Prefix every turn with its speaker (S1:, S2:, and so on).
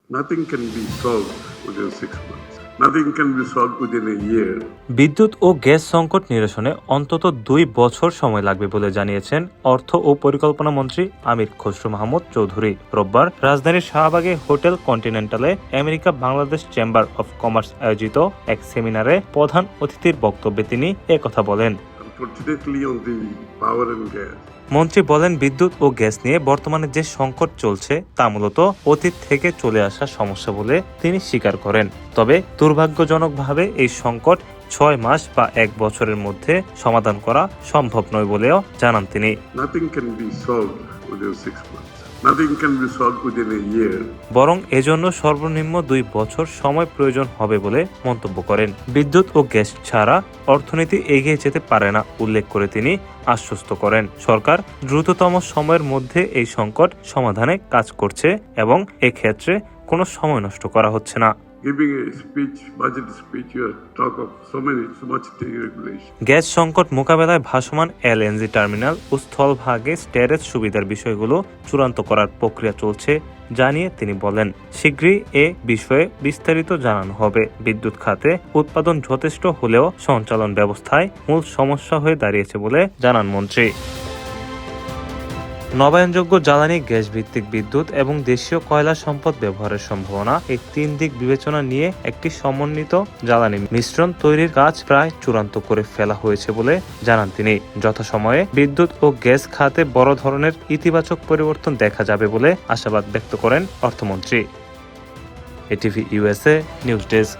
S1: Nothing can be solved within 6 months. Nothing can be solved within a year.
S2: বিদ্যুৎ ও gas সংকট নিরসনে অন্তত 2 বছর সময় লাগবে বলে জানিয়েছেন অর্থ ও পরিকল্পনা মন্ত্রী আমির খসরু মাহমুদ চৌধুরী। রোববার রাজধানীর শাহবাগে হোটেল কন্টিনেন্টালে America Bangladesh chamber of commerce আয়োজিত এক সেমিনারে প্রধান অতিথির বক্তব্যে তিনি একথা বলেন।
S1: Unfortunately, on the power and gas,
S2: মন্ত্রী বলেন, বিদ্যুৎ ও গ্যাস নিয়ে বর্তমানে যে সংকট চলছে তা মূলত অতীত থেকে চলে আসা সমস্যা বলে তিনি স্বীকার করেন। তবে দুর্ভাগ্যজনকভাবে এই সংকট 6 মাস বা 1 বছরের মধ্যে সমাধান করা সম্ভব নয় বলেও জানান তিনি।
S1: nothing can be solved within 6 months. Nothing can be solved within a year.
S2: বরং এজন্য সর্বনিম্ন 2 বছর সময় প্রয়োজন হবে বলে মন্তব্য করেন। বিদ্যুৎ ও গ্যাস ছাড়া অর্থনীতি এগিয়ে যেতে পারে না উল্লেখ করে তিনি আশ্বস্ত করেন, সরকার দ্রুততম সময়ের মধ্যে এই সংকট সমাধানে কাজ করছে এবং এক্ষেত্রে কোনো সময় নষ্ট করা হচ্ছে না।
S1: Giving a speech, budget speech, you talk of so much deregulation.
S2: Gas সংকট মোকাবেলায় ভাসমান এলএনজি টার্মিনাল ও স্থলভাগে স্টোরেজ সুবিধার বিষয়গুলো চূড়ান্ত করার প্রক্রিয়া চলছে জানিয়ে তিনি বলেন, শীঘ্রই এ বিষয়ে বিস্তারিত জানানো হবে। বিদ্যুৎ খাতে উৎপাদন যথেষ্ট হলেও সঞ্চালন ব্যবস্থায় মূল সমস্যা হয়ে দাঁড়িয়েছে বলে জানান মন্ত্রী। নবায়নযোগ্য জ্বালানি, গ্যাস ভিত্তিক বিদ্যুৎ এবং দেশীয় কয়লা সম্পদ ব্যবহারের সম্ভাবনা, এই 3 দিক বিবেচনা নিয়ে একটি সমন্বিত জ্বালানি মিশ্রণ তৈরির কাজ প্রায় চূড়ান্ত করে ফেলা হয়েছে বলে জানান তিনি। যথাসময়ে বিদ্যুৎ ও গ্যাস খাতে বড় ধরনের ইতিবাচক পরিবর্তন দেখা যাবে বলে আশাবাদ ব্যক্ত করেন অর্থমন্ত্রী। ATV USA news desk.